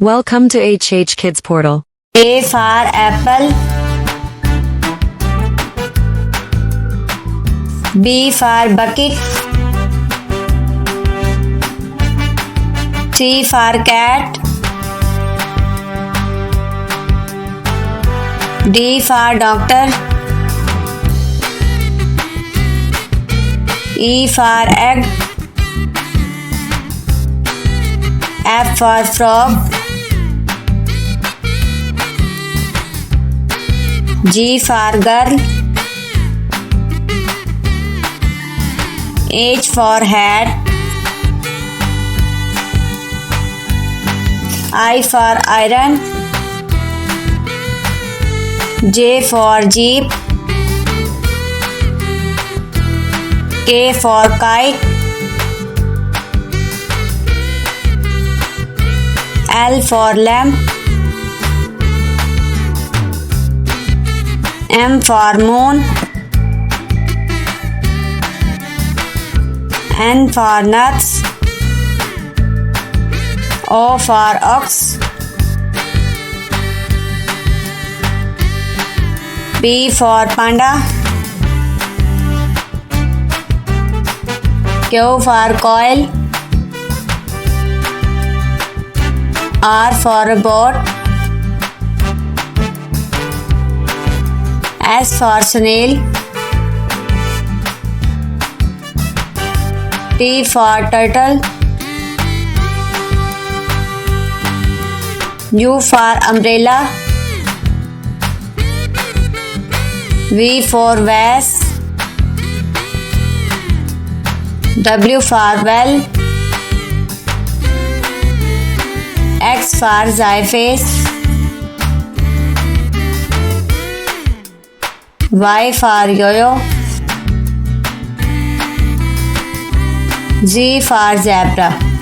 Welcome to HHKIDSPORTAL. A for apple. B for bucket. C for cat. D for doctor. E for egg. F for frog. G for girl. H for hat. I for iron. J for jeep. K for kite. L for lamp. M for moon. N for nuts. O for ox. P for panda. Q for coil. R for boat. S for snail. T for turtle. U for umbrella. V for vase. W for well. X for xyphase. Y for yo-yo. Z for zebra.